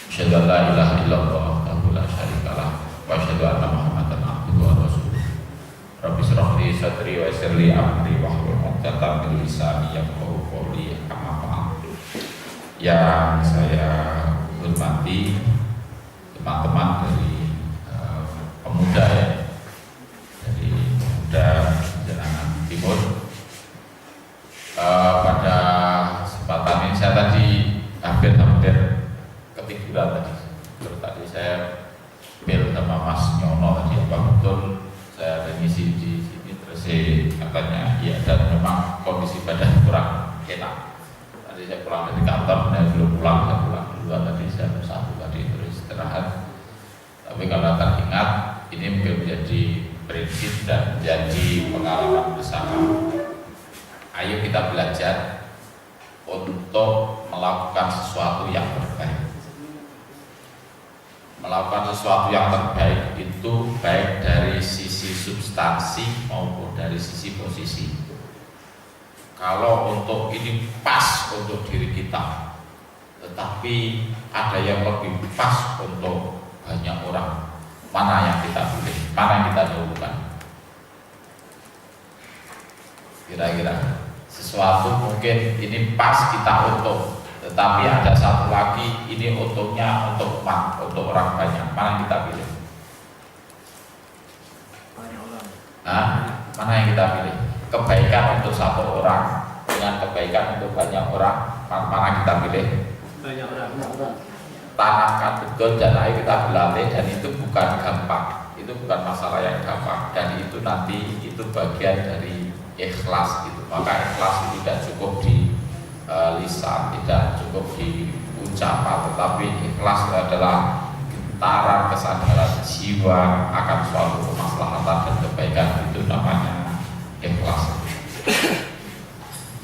Asyhadu an la ilaha illallah wahdahu la syarikalah wa asyhadu anna Muhammadan abduhu wa rasuluh. Rabbi shrah li sadri wa yassir li amri wahlul 'uqdatam min lisani yafqahu qawli. Amma ba'du. Yang saya hormati teman-teman dari pemuda ya, dari pemuda Jenangan Timur. Pada kesempatan ini saya tadi hampir ketiduran tadi. Tadi saya bel sama Mas Nyono tadi, apa betul saya ada ngisi di sini, terus katanya ya, dan memang kondisi badan kurang enak. Tadi saya pulang dari kantor, saya belum pulang, saya pulang duluan tadi, saya bersatu tadi terus istirahat. Tapi kalau teringat, ini mungkin menjadi prinsip dan menjadi pengalaman bersama. Ayo kita belajar untuk melakukan sesuatu yang terbaik. Melakukan sesuatu yang terbaik itu baik dari sisi substansi maupun dari sisi posisi. Kalau untuk ini pas untuk diri kita, tetapi ada yang lebih pas untuk banyak orang, mana yang kita pilih, mana yang kita dahulukan? Kira-kira sesuatu mungkin ini pas kita untuk, tetapi ada satu lagi ini untungnya untuk umat, untuk orang banyak. Mana yang kita pilih? Mana yang kita pilih? Kebaikan untuk satu orang dengan kebaikan untuk banyak orang, mana kita pilih? Banyak orang. Tanamkan betul dan ayo kita berlatih, dan itu bukan gampang, itu bukan masalah yang gampang, dan itu nanti itu bagian dari ikhlas gitu. Maka ikhlas itu tidak cukup di lisan, tidak cukup di ucapan, tetapi ikhlas adalah getaran kesadaran jiwa akan suatu kemaslahatan dan kebaikan, itu namanya ikhlas.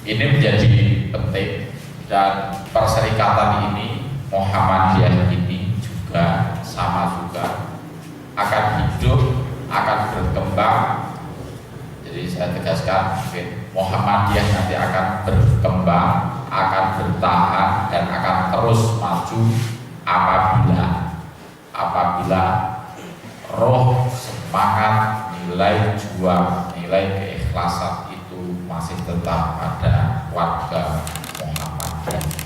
Ini menjadi penting, dan perserikatan ini, Muhammadiyah ini juga sama juga akan hidup, akan berkembang. Jadi saya tegaskan, Muhammadiyah nanti akan berkembang, akan bertahan, dan akan terus maju apabila roh, semangat, nilai juang, nilai keikhlasan itu masih tetap ada warga Muhammadiyah.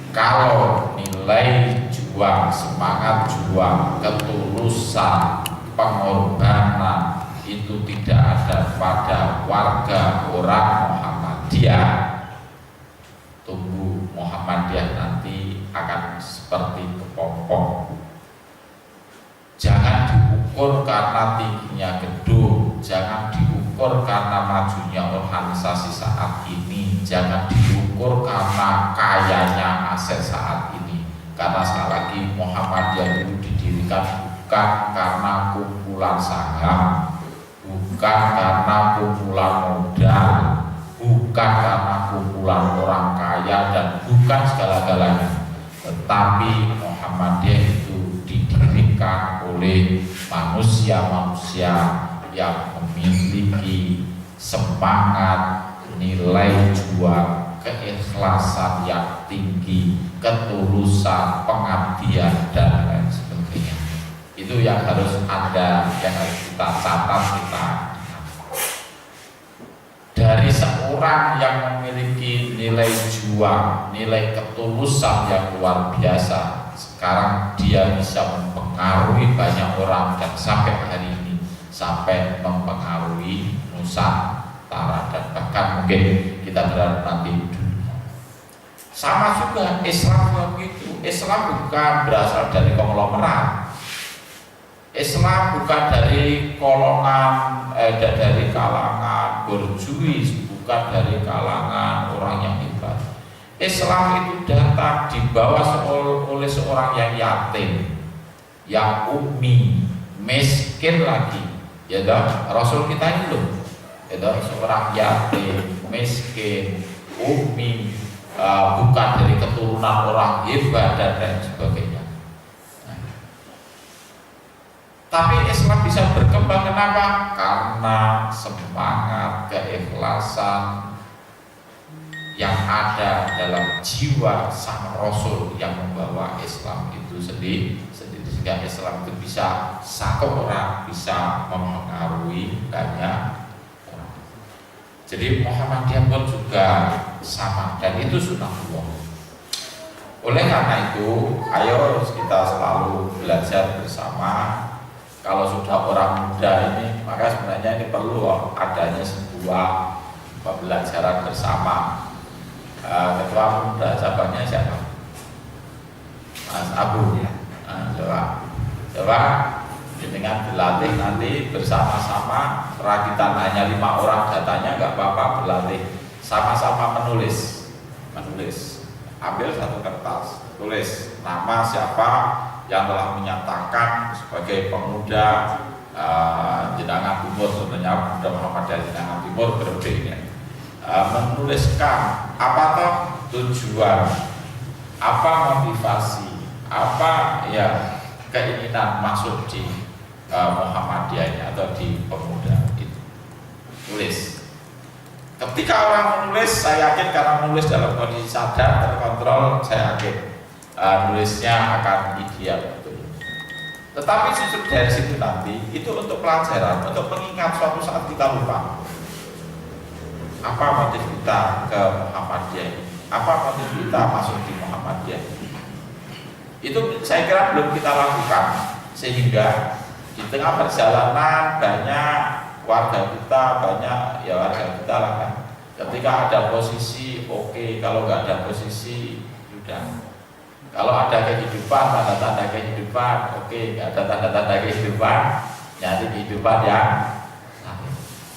Kalau nilai juang, semangat juang, ketulusan, pengorbanan itu tidak ada pada warga orang Muhammadiyah, tumbuh Muhammadiyah nanti akan seperti kepompong. Jangan diukur karena tingginya gedung, jangan diukur karena majunya organisasi saat ini, jangan diukur karena kayanya aset saat ini. Karena sekali lagi Muhammadiyah itu didirikan bukan karena kumpulan saham, bukan karena kumpulan modal, bukan karena kumpulan orang kaya, dan bukan segala-galanya, tetapi Muhammadiyah itu didirikan oleh manusia-manusia yang memiliki semangat, nilai juang, keikhlasan yang tinggi, ketulusan, pengabdian, dan lain sebagainya. Itu yang harus ada, yang harus kita catat, kita dari seorang yang memiliki nilai juang, nilai ketulusan yang luar biasa. Sekarang dia bisa mempengaruhi banyak orang, dan sampai hari ini sampai mempengaruhi Nusantara, dan bahkan mungkin kita berharap nanti dunia. Sama juga Islam begitu. Islam bukan berasal dari konglomerat. Islam bukan dari dari kalangan borjuis, bukan dari kalangan orang yang hebat. Islam itu datang dibawa oleh seorang yang yatim, yang ummi, miskin lagi. Ya dah, Rasul kita ini loh, ya dah, seorang yatim, miskin, ummi, bukan dari keturunan orang hebat dan lain sebagainya. Tapi Islam bisa berkembang, kenapa? Karena semangat, keikhlasan yang ada dalam jiwa sang Rasul yang membawa Islam itu sendiri, sehingga Islam itu bisa satu orang bisa mempengaruhi banyak orang. Jadi Muhammadiyah pun juga sama, dan itu sunatullah. Oleh karena itu, ayo kita selalu belajar bersama. Kalau sudah orang muda ini, maka sebenarnya ini perlu adanya sebuah pembelajaran bersama. Ketua muda cabangnya siapa? Mas Abu. Coba dengan dilatih nanti bersama-sama. Perakitan hanya 5 orang, datanya nggak apa-apa, berlatih sama-sama menulis. Ambil satu kertas, tulis nama siapa yang telah menyatakan sebagai pemuda Jenangan Timur, sebenarnya pemuda Muhammadiyah Jenangan Timur periode ini, menuliskan apa toh tujuan, apa motivasi, apa ya keinginan maksud di Muhammadiyah atau di pemuda itu. Tulis. Ketika orang menulis, saya yakin karena menulis dalam kondisi sadar, terkontrol, saya yakin nulisnya akan ideal betul. Tetapi justru dari situ nanti itu untuk pelajaran, untuk mengingat suatu saat kita lupa apa motif kita ke Muhammadiyah, apa motif kita masuk di Muhammadiyah. Itu saya kira belum kita lakukan, sehingga di tengah perjalanan banyak warga kita, lah kan. Ketika ada posisi oke, kalau nggak ada posisi sudah. Kalau ada kehidupan, tanda-tanda kehidupan, oke. Nggak ada tanda-tanda kehidupan, nyari kehidupan yang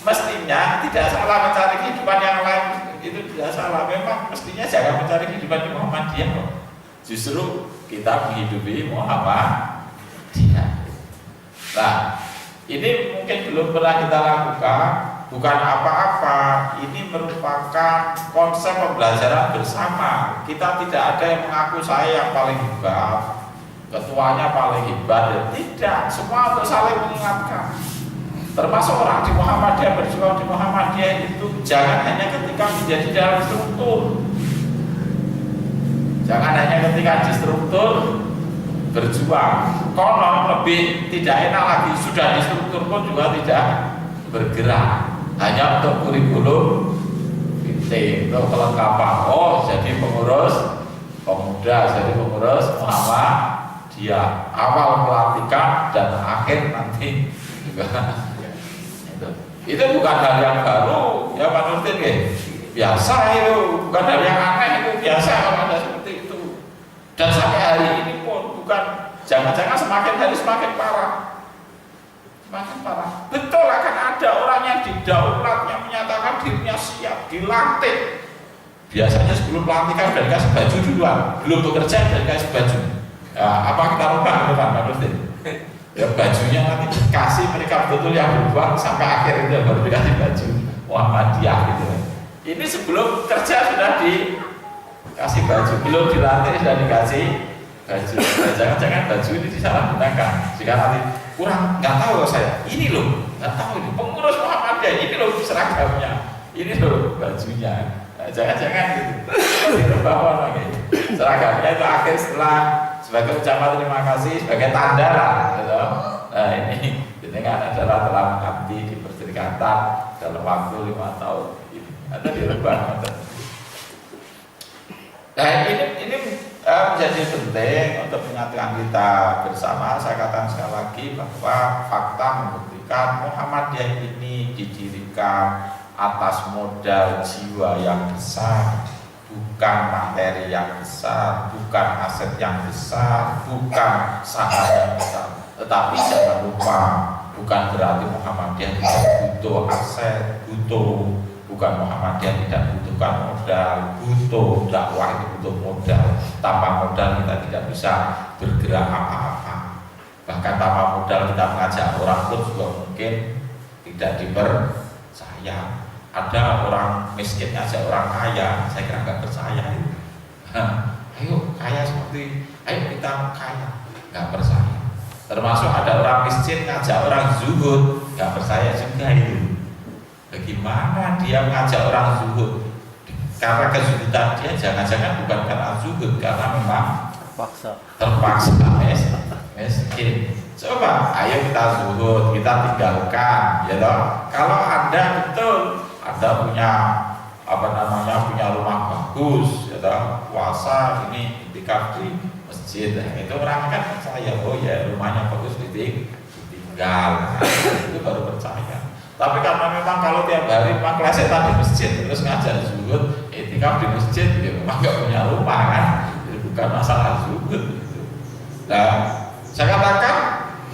mestinya tidak salah mencari kehidupan yang lain, itu tidak salah. Memang mestinya jangan mencari kehidupan di Muhammadiyah. Justru kita menghidupi Muhammadiyah. Nah, ini mungkin belum pernah kita lakukan, bukan apa-apa. Ini merupakan konsep pembelajaran bersama. Kita tidak ada yang mengaku saya yang paling hebat, ketuanya paling hebat. Tidak, semua untuk saling mengingatkan. Termasuk orang di Muhammadiyah, berjuang di Muhammadiyah itu jangan hanya ketika menjadi dalam struktur, jangan hanya ketika di struktur berjuang. Konon lebih tidak enak lagi, sudah di struktur pun juga tidak bergerak, hanya untuk kurikulum vitae, untuk kelengkapan. Oh, jadi pengurus pemuda, jadi pengurus Muhammadiyah, awal pelantikan dan akhir nanti juga. Itu bukan hal yang baru, ya Pak Nurdin ya. Biasa itu, bukan hal yang aneh, itu biasa kalau ada seperti itu. Dan sampai hari ini pun bukan, jangan-jangan semakin hari semakin parah. Semakin parah. Betul akan ada orang yang didaulat, yang menyatakan dirinya siap, dilantik. Biasanya sebelum pelantikan sudah dikasih baju duluan, belum bekerja sudah dikasih baju. Nah, apa kita rubah Pak Nurdin? Ya bajunya nanti dikasih, mereka betul yang berubah sampai akhir itu baru dikasih baju Muhammadiyah gitu. Ini sebelum kerja sudah dikasih baju, belum dilantik sudah dikasih baju. Nah, jangan-jangan baju ini disalahgunakan. Jika nanti kurang, nggak tahu saya, ini loh, nggak tahu ini pengurus Muhammadiyah, ini loh seragamnya, ini loh bajunya. Nah, jangan-jangan gitu. Dirubah lagi. Seragamnya itu akhir setelah sebagai ucapan terima kasih, sebagai tanda lah gitu. Nah ini kan adalah telah mengabdi di perserikatan dalam waktu 5 tahun ini atau dirubah. Nah ini menjadi penting untuk menyatukan kita bersama. Saya katakan sekali lagi bahwa fakta membuktikan Muhammadiyah ini didirikan atas modal jiwa yang besar, bukan materi yang besar, bukan aset yang besar, bukan saham yang besar. Tetapi jangan lupa, bukan berarti Muhammadiyah tidak butuh aset, bukan Muhammadiyah tidak butuhkan modal, butuh dakwah itu butuh modal. Tanpa modal kita tidak bisa bergerak apa-apa. Bahkan tanpa modal kita mengajak orang pun juga mungkin tidak dipercaya. Ada orang miskin ngajak orang kaya, saya kira nggak percaya itu. Ayo kaya seperti, ayo kita kaya, nggak percaya. Termasuk ada orang miskin ngajak orang zuhud, nggak percaya juga itu. Bagaimana dia mengajak orang zuhud? karena kesulitan dia, jangan-jangan bukan karena zuhud, karena memang terpaksa miskin. Coba, ayo kita zuhud, kita tinggalkan, ya toh. Kalau Anda betul, Anda punya punya rumah bagus, ya toh, puasa ini itikaf di masjid, itu orang kan percaya, oh ya rumahnya bagus, ditinggal, itu baru percaya. Tapi karena memang kalau tiap hari memang kelasnya tadi masjid terus ngajar zuhud, itikaf di masjid, ya memang nggak punya rumah kan, itu bukan masalah zuhud gitu. Nah, saya katakan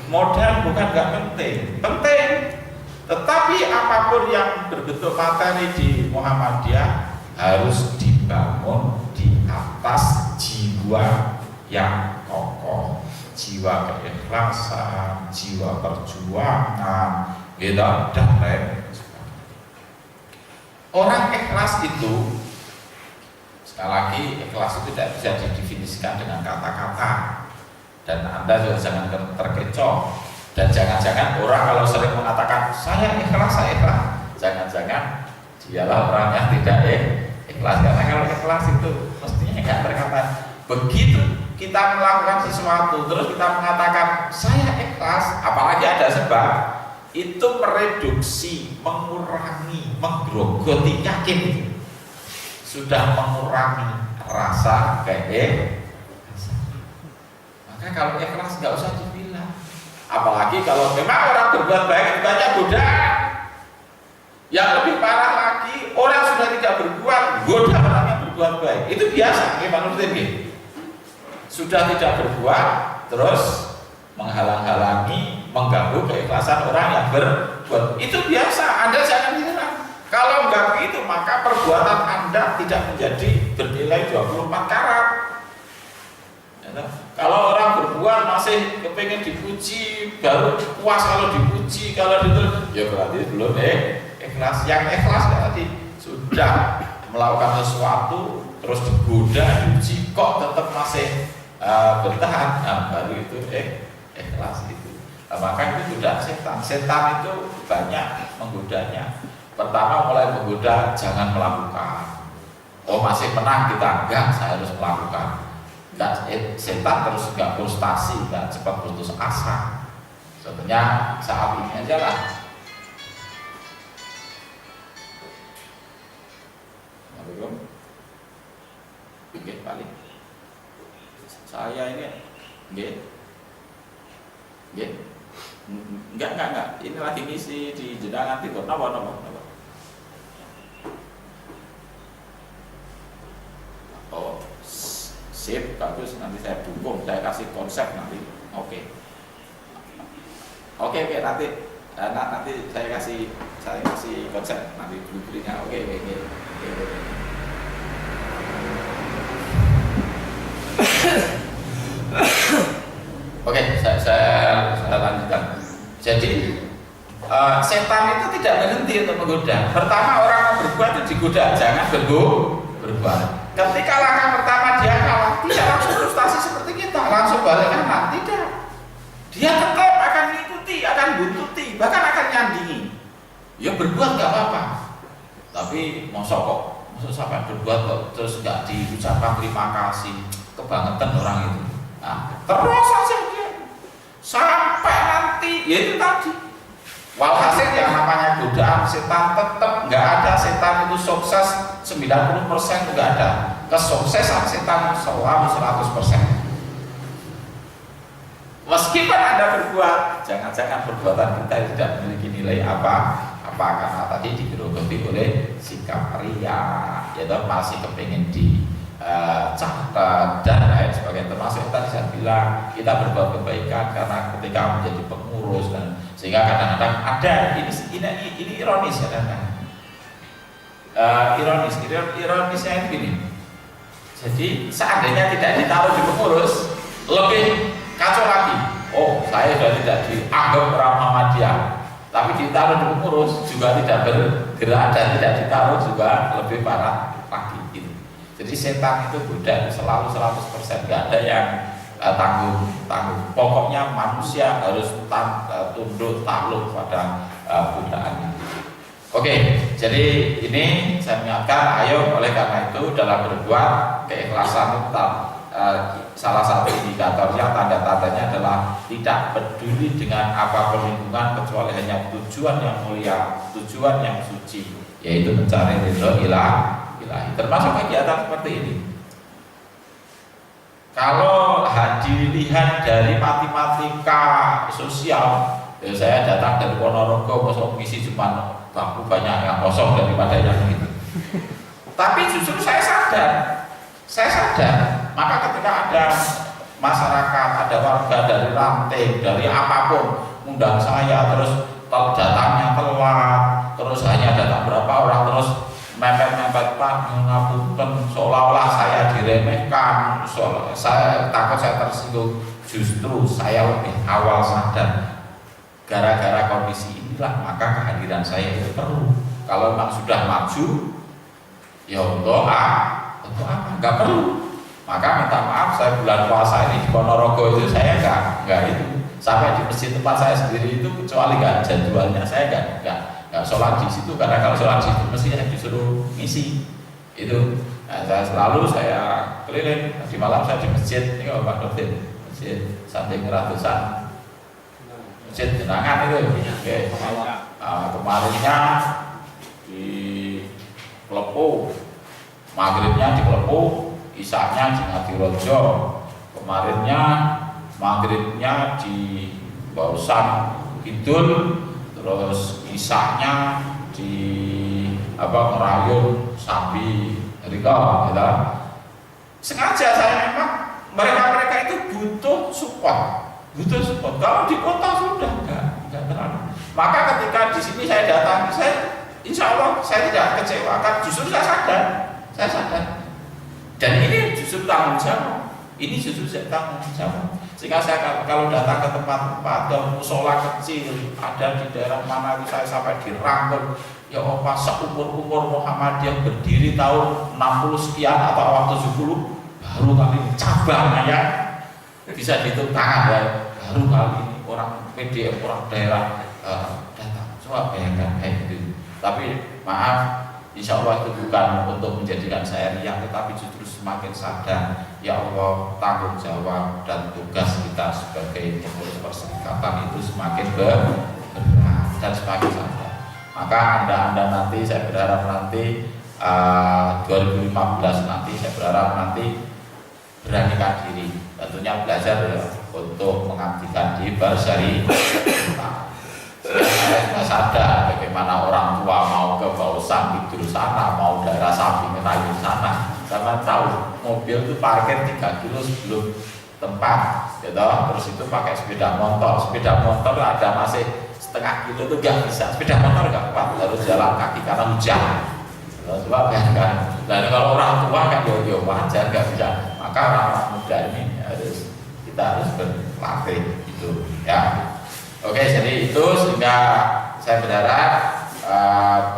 modal bukan nggak penting, tetapi apapun yang berbentuk materi di Muhammadiyah harus dibangun di atas jiwa yang kokoh, jiwa keikhlasan, jiwa perjuangan, gitu, dan lain sebagainya. Orang ikhlas itu, sekali lagi, ikhlas itu tidak bisa didefinisikan dengan kata-kata, dan Anda juga jangan terkecoh. Dan jangan-jangan orang kalau sering mengatakan saya ikhlas, jangan-jangan dialah orang yang tidak ikhlas. Karena kalau ikhlas itu mestinya nggak berkata. Begitu kita melakukan sesuatu terus kita mengatakan saya ikhlas, apalagi ada sebab, itu mereduksi, mengurangi, menggerogoti, yakin sudah mengurangi rasa keikhlasan. Maka kalau ikhlas nggak usah dibilang. Apalagi kalau memang orang berbuat baik banyak godaan. Yang lebih parah lagi, orang sudah tidak berbuat, goda orang yang berbuat baik. Itu biasa, manusia ini sudah tidak berbuat, terus menghalang-halangi, mengganggu keikhlasan orang yang berbuat. Itu biasa, Anda jangan menyerah. Kalau enggak begitu, maka perbuatan Anda tidak menjadi bernilai 24 karat. Kalau orang berbuat masih kepengen dipuji, baru puas kalau dipuji, kalau itu ya berarti belum ikhlas. Yang ikhlas berarti sudah melakukan sesuatu terus digoda, diuji, kok tetap masih bertahan, baru itu ikhlas itu. Maka itu sudah setan itu banyak menggodanya. Pertama mulai menggoda, jangan melakukan. Oh masih menang kita, enggak, saya harus melakukan. Enggak, setan terus enggak frustasi, enggak cepat putus asa. Sebenarnya saat ini aja lah. Belum? Oke, balik. Saya ini, enggak. Ini lagi misi di Jeddah nanti kok. Napa. Oh, sip, bagus, nanti saya dukung, saya kasih konsep nanti. Oke, nanti saya kasih konsep nanti blueprintnya. Oke. Oke, saya lanjutkan. Jadi setan itu tidak berhenti untuk menggoda. Pertama orang yang berbuat itu digoda, jangan berbuat. Ketika langkah pertama dia kalah, tidak langsung frustasi seperti kita, langsung balik kanan, tidak. Dia tetap akan mengikuti, akan buntuti, bahkan akan nyandingi. Ya berbuat nggak apa-apa, tapi mosok sampai berbuat kok terus nggak diucapkan terima kasih, kebangetan orang itu. Nah, terus saja dia sampai nanti, ya itu tadi. Walhasil yang namanya godaan setan tetap nggak ada. Setan itu sukses 90% nggak ada. Kesuksesan setan selalu 100%. Meskipun Anda berbuat, jangan-jangan perbuatan kita tidak memiliki nilai apa karena tadi digerogoti oleh sikap ria, yaitu masih kepingin catat dan lain sebagainya. Termasuk yang tadi saya bilang, kita berbuat kebaikan karena ketika menjadi pengurus dan sehingga kadang-kadang ada ini ironis ya kan? Ironisnya itu gini. Jadi seandainya tidak ditaruh di pengurus, lebih kacau lagi. Oh, saya sudah tidak dianggap orang Muhammadiyah, tapi ditaruh di pengurus juga tidak bergerak dan tidak ditaruh juga lebih parah lagi gitu. Jadi setan itu goda selalu 100%, nggak ada yang tanggung. Pokoknya manusia harus tunduk takluk pada godaannya. Oke, jadi ini saya ingatkan, ayo oleh karena itu dalam berbuat keikhlasan itu salah satu indikatornya, tanda-tandanya adalah tidak peduli dengan apapun lingkungan kecuali hanya tujuan yang mulia, tujuan yang suci, yaitu mencari ridho ilahi. Termasuk kegiatan seperti ini. Kalau dilihat dari matematika sosial, ya saya datang dari Ponorogo, masuk misi cuma bangku banyak yang kosong daripada yang itu. Tapi justru saya sadar, maka ketika ada masyarakat, ada warga dari ranting, dari apapun undang saya, terus datangnya telat, terus hanya datang berapa orang, terus mepet-mepet Pak, ngapunten, seolah-olah saya diremehkan, saya takut saya tersinggung. Justru saya lebih awal sadar, gara-gara kondisi inilah maka kehadiran saya itu perlu. Kalau memang sudah maju, ya untuk apa? Enggak perlu. Maka minta maaf, saya bulan puasa ini di Ponorogo itu saya enggak itu. Sampai di masjid tempat saya sendiri itu kecuali enggak jadwalnya, saya enggak sholat di situ, karena kalau sholat di situ mesti saya disuruh misi itu. Nah, saya keliling di malam, saya di masjid ini Pak Dokter, masjid Santing Ratusan, masjid Jenangan itu. Oke. Kemarinnya di Klepu, maghribnya di Klepu, isaknya di Ngadirojo. Kemarinnya maghribnya di Bausan Kidul, terus isaknya di Merayun Sambi Riko, gitu. Sengaja saya memang mereka itu butuh support. Kalau di kota sudah enggak terlalu. Maka ketika di sini saya datang, insya Allah saya tidak kecewakan. Justru saya sadar. Dan ini justru tanggung jawab. Sehingga saya kalau datang ke tempat-tempat atau musola kecil ada di daerah mana itu, saya sampai dirangkul. Ya Allah, seumur-umur Muhammadiyah berdiri tahun 60 sekian atau awal 70, baru kali ini cabangnya bisa dihitung tangan ya. Baru kali ini orang PDM, orang daerah datang. Coba bayangkan kayak gitu. Tapi maaf, insya Allah itu bukan untuk menjadikan saya riak, tetapi justru semakin sadar, ya Allah, tanggung jawab dan tugas kita sebagai pengurus perserikatan itu semakin berat dan semakin sadar. Maka anda nanti, saya berharap nanti 2015 nanti, saya berharap nanti beranikan diri, tentunya belajar ya, untuk mengabdikan di Barsari. Saya sudah sadar bagaimana orang tua mau ke Bausan Kidul sana, mau daerah Sambi Ngerayu sana, sama tahu mobil itu parkir 3 kilo sebelum tempat, gitu. Terus itu pakai sepeda motor ada masih setengah kilo itu nggak bisa, sepeda motor nggak kuat, harus jalan kaki karena hujan. Coba bayangkan, dan kalau orang tua kan yo wajar nggak bisa, maka orang muda ini kita harus berlatih gitu ya. Oke, jadi itu sehingga saya berharap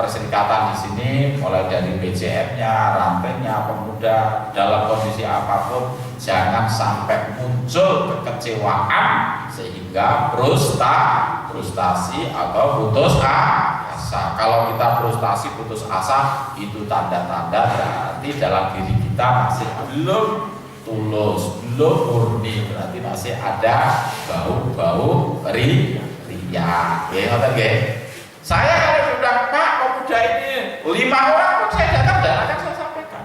perserikatan di sini mulai dari BCM-nya, rantainya, pemuda dalam kondisi apapun jangan sampai muncul kekecewaan sehingga frustasi atau putus asa. Kalau kita frustasi, putus asa, itu tanda-tanda berarti dalam diri kita masih belum tulus, belum murni, berarti masih ada bau-bau riya. Saya kalau sudah Pak pemuda ini 5 orang pun saya datang dan akan saya sampaikan.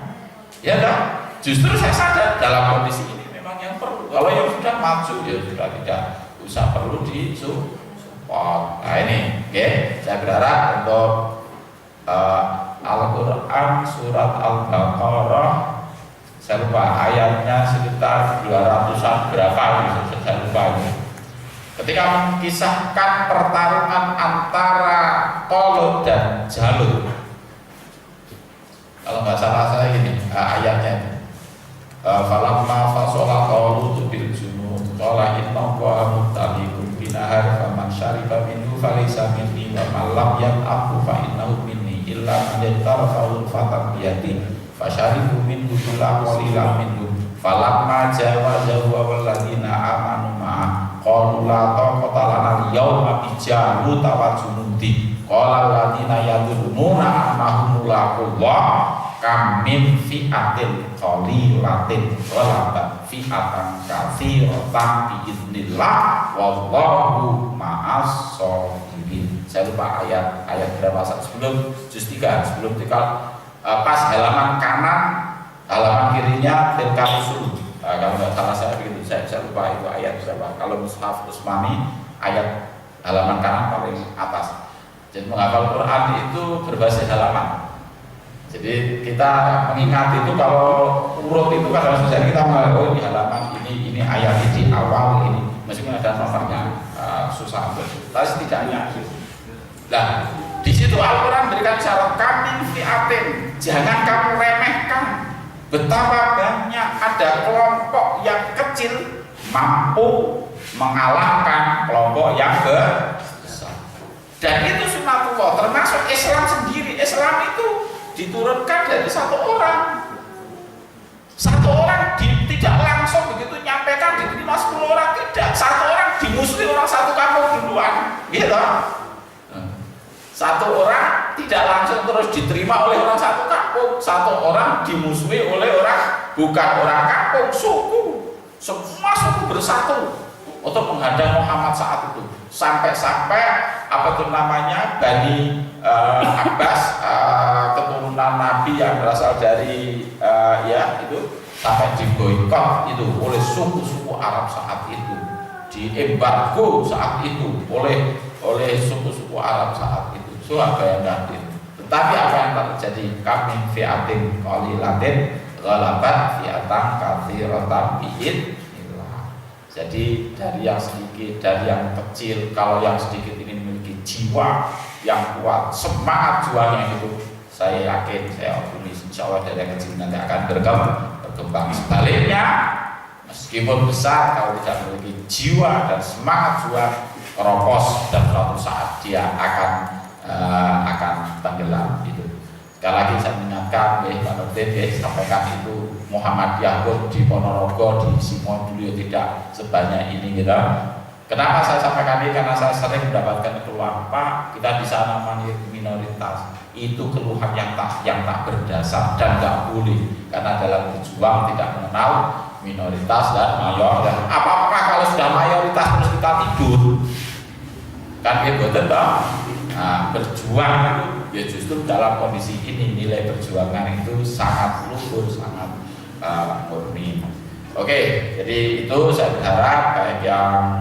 Ya dong. Justru saya sadar dalam kondisi ini memang yang perlu. Kalau yang sudah maju ya sudah tidak usah perlu disupport. Nah ini, saya berharap untuk Al-Quran surat Al-Baqarah, saya lupa ayatnya sekitar 200-an berapa gitu, saya lupa ini. Ketika mengisahkan pertarungan antara Talut dan Jalut, kalau nggak salah saya gini ayatnya itu, falamma fasola Talut bil junud qala inna Allaha mubtaliikum binahar faman syariba minhu falaysa minni wa man lam yat'ahu fa innahu minni illa man yatarafahu fatan biyadi fasyaribu minhu illa qalilan minhu falamma jawazahu walladzina amanu ma'a qalu la taqata lana al-yawma bi Jalut wa junudi qala alladziina yadhunnuna annahum mulaqullah kam min fi'atin qalilatin ghalabat fi'atan katsiratan biidznillah wallahu ma'as shabirin. Saya lupa ayat berapa sebelum juz 3 sebelum pas halaman kanan halaman kirinya tilka rusul. Kalau nggak salah saya begitu, saya lupa itu ayat berapa. Kalau Mushaf Utsmani ayat halaman kanan paling atas. Jadi menghafal Quran itu berbasis halaman. Jadi kita mengingat itu kalau urut itu kan harus bisa kita mengenal ini halaman ini ayat ini awal ini meskipun ada nomornya susah untuk tapi setidaknya. Nah di situ Al-Quran berikan syarat kami fi'atin, jangan kamu remehkan betapa banyak ada kelompok yang kecil mampu mengalahkan kelompok yang besar. Dan itu sunatullah termasuk Islam sendiri. Islam itu diturunkan dari satu orang tidak langsung begitu nyampaikan diterima 10 orang, tidak, satu orang dimusuhi orang satu kampung duluan gitu. Satu orang tidak langsung terus diterima oleh orang satu kampung, satu orang dimusuhi oleh orang bukan orang kampung, suku, semua suku bersatu untuk menghadang Muhammad saat itu. Sampai apa itu namanya Bani Abbas, keturunan Nabi yang berasal dari ya itu sampai diboikot itu oleh suku-suku Arab saat itu, diembargo saat itu oleh suku-suku Arab saat itu. So apa yang terjadi? Tetapi apa yang terjadi? Kami fi'atin qalilatin ghalabat fi'atan katsiratan bi'id. Jadi dari yang sedikit, dari yang kecil, kalau yang sedikit ini memiliki jiwa yang kuat, semangat juangnya itu, saya yakin, saya optimis, insya Allah dari yang kecil nanti akan berkembang. Sebaliknya, meskipun besar, kalau tidak memiliki jiwa dan semangat juang, keropos dan suatu saat dia akan tenggelam itu. Sekali lagi saya mengingatkan, Pak Nurdin, sampaikan itu Muhammadiyah pun di Ponorogo, di Simon dulu tidak sebanyak ini gitu. Kenapa saya sampaikan ini? Karena saya sering mendapatkan keluhan, Pak, kita di sana minoritas. Itu keluhan yang tak berdasar dan tidak boleh, karena dalam berjuang tidak mengenal minoritas dan mayor. Dan apakah kalau sudah mayoritas terus kita tidur? Kan gitu betul. Nah, berjuang itu ya justru dalam kondisi ini nilai perjuangan itu sangat luhur, sangat murni. Oke, jadi itu saya berharap baik yang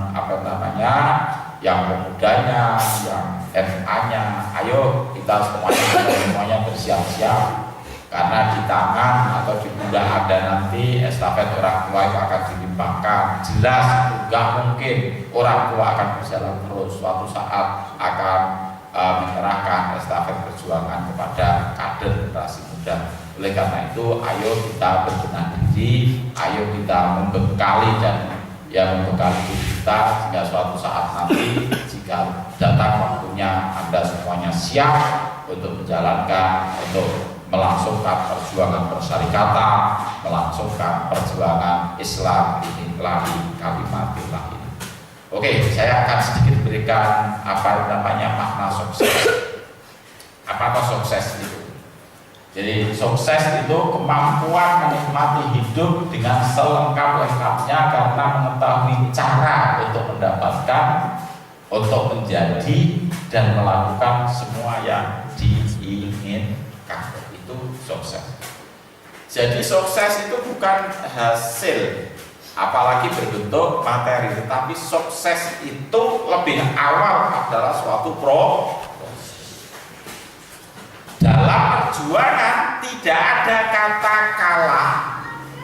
yang pemudanya, yang FA-nya, ayo kita semuanya bersiap-siap, karena di tangan atau di pundak ada nanti estafet orang tua itu akan dilimpahkan. Jelas nggak mungkin orang tua akan berjalan terus, suatu saat akan menyerahkan estafet perjuangan kepada kader generasi muda. Oleh karena itu, ayo kita berbenah diri, ayo kita membekali diri kita sehingga suatu saat nanti jika datang waktunya Anda semuanya siap untuk menjalankan, untuk melangsungkan perjuangan persyarikatan, melangsungkan perjuangan Islam ini lagi kalimatillah ini. Oke, saya akan sedikit berikan makna sukses. Apakah sukses itu? Jadi sukses itu kemampuan menikmati hidup dengan selengkap-lengkapnya karena mengetahui cara untuk mendapatkan, untuk menjadi dan melakukan semua yang diinginkan. Itu sukses. Jadi sukses itu bukan hasil, apalagi berbentuk materi, tetapi sukses itu lebih awal adalah suatu proses. Dalam perjuangan tidak ada kata kalah.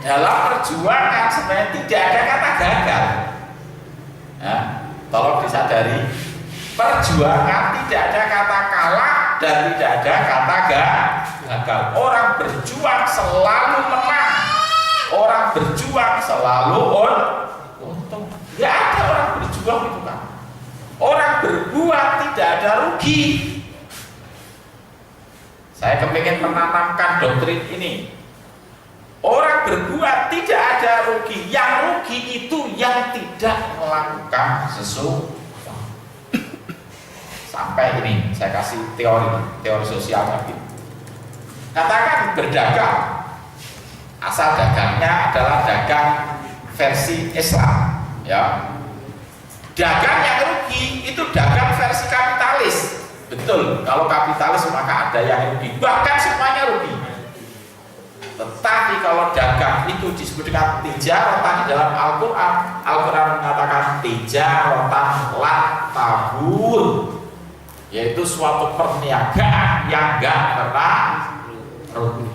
Dalam perjuangan sebenarnya tidak ada kata gagal. Nah, tolong disadari, perjuangan tidak ada kata kalah dan tidak ada kata gagal. Orang berjuang selalu menang. Orang berjuang selalu untung. Tidak ada orang berjuang itu kan. Orang berbuat tidak ada rugi. Saya kepingin menanamkan doktrin ini. Orang berbuat tidak ada rugi. Yang rugi itu yang tidak melakukan sesuatu. Sampai ini saya kasih teori sosialnya gitu. Katakan berdagang, asal dagangnya adalah dagang versi Islam, ya. Dagang yang rugi itu dagang versi kapitalis. Betul, kalau kapitalis maka ada yang rugi, bahkan semuanya rugi. Tetapi kalau dagang itu disebut dengan tijaratan di dalam Al-Quran. Al-Quran mengatakan tijaratan lan tabur, yaitu suatu perniagaan yang enggak pernah rugi.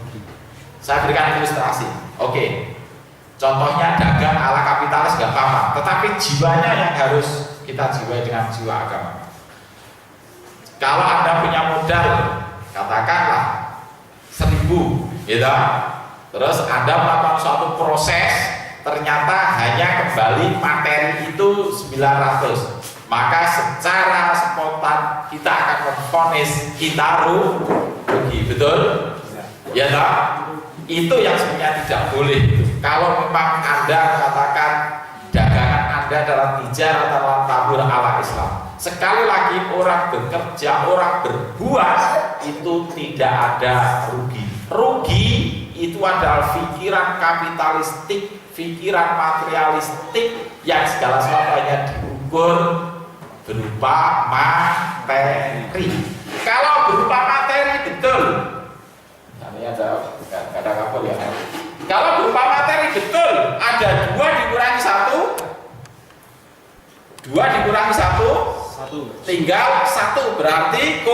Saya berikan ilustrasi. Oke. Contohnya dagang ala kapitalis gak apa-apa, tetapi jiwanya yang harus kita jiwai dengan jiwa agama. Kalau Anda punya modal, katakanlah 1.000, gitu. Terus Anda melakukan suatu proses, ternyata hanya kembali materi itu 900. Maka secara spontan kita akan memvonis kita rugi, betul? Ya tak? Itu yang sebenarnya tidak boleh. Kalau memang Anda katakan dagangan Anda dalam tijar atau tabur ala Islam, sekali lagi orang bekerja, orang berbuat itu tidak ada rugi. Rugi itu adalah pikiran kapitalistik, pikiran materialistik yang segala sesuatunya diukur berupa materi. Kalau berupa materi betul. Ini ada kapal ya. Kalau berupa materi betul, ada 2 dikurangi 1, 2 dikurangi 1, tinggal 1, berarti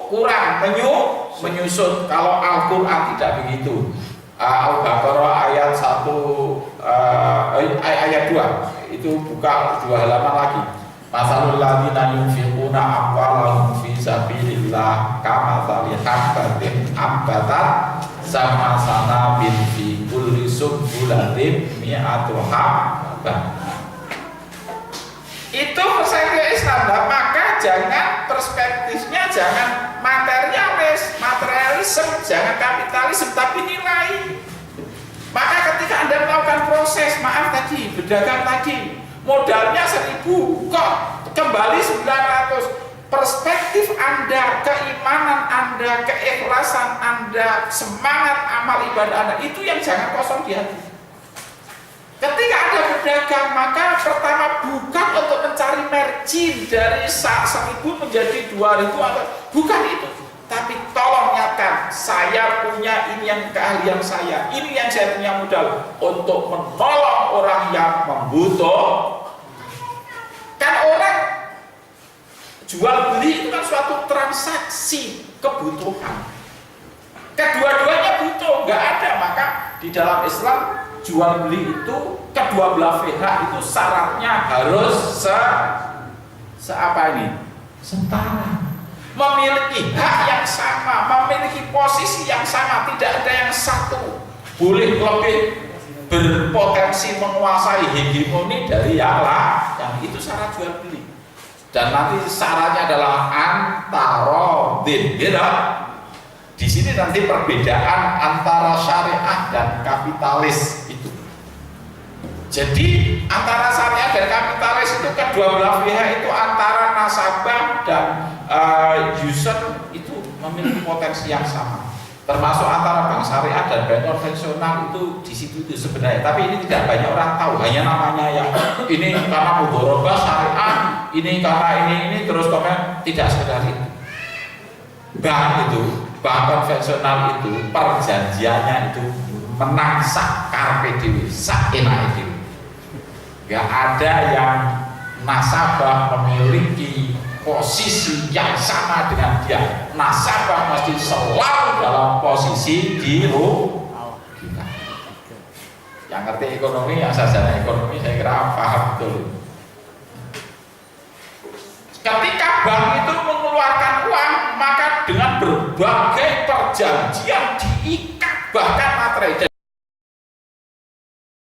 kurang menyusun. Kalau Al-Quran tidak begitu. Al-Baqarah ayat 1 ayat 2 itu buka 2 halaman lagi. Masalul ladzina yunfiquna amwalahum fi sabilillah kamathali habbatin ambatat sama sanabil fi kulli sumbulatin mi'atu habbah. Itu perspektif Islam. Maka jangan perspektifnya jangan materialisme, jangan kapitalisme, tapi nilai. Maka ketika Anda melakukan proses, maaf tadi, berdagang tadi, modalnya 1.000, kok kembali 900. Perspektif Anda, keimanan Anda, keikhlasan Anda, semangat amal ibadah Anda, itu yang jangan kosong di hati. Ketika Anda berdagang, maka pertama bukan untuk mencari margin dari 1.000 menjadi 2.000 atau bukan itu. Tapi tolong nyatakan, saya punya ini yang keahlian saya, ini yang saya punya modal untuk menolong orang yang membutuhkan. Kan orang jual beli itu kan suatu transaksi kebutuhan. Kedua-duanya butuh, nggak ada. Maka di dalam Islam jual beli itu kedua belah pihak itu syaratnya harus setara. Memiliki hak yang sama, memiliki posisi yang sama, tidak ada yang satu boleh lebih berpotensi menguasai hegemoni dari yang lain. Yang itu syarat jual beli. Dan nanti syaratnya adalah antarodin, gitu. Di sini nanti perbedaan antara syariah dan kapitalis itu. Jadi antara syariah dan kapitalis itu kedua belah pihak itu antara nasabah dan user itu memiliki potensi yang sama. Termasuk antara bank syariah dan bank konvensional itu di situ itu sebenarnya. Tapi ini tidak banyak orang tahu. Hanya namanya yang ini karena mudharabah syariah, ini karena ini terus komen, tidak sekedar itu. Bank itu, bank konvensional itu perjanjiannya itu menang sak karpe dewe, sak enak dewe. Gak ada yang nasabah memiliki posisi yang sama dengan dia. Nasabah mesti selalu dalam posisi dirugikan. Yang ngerti ekonomi, yang sarjana ekonomi saya kira paham betul. Ketika bank itu mengeluarkan uang, maka dengan berbagai perjanjian diikat bahkan materai.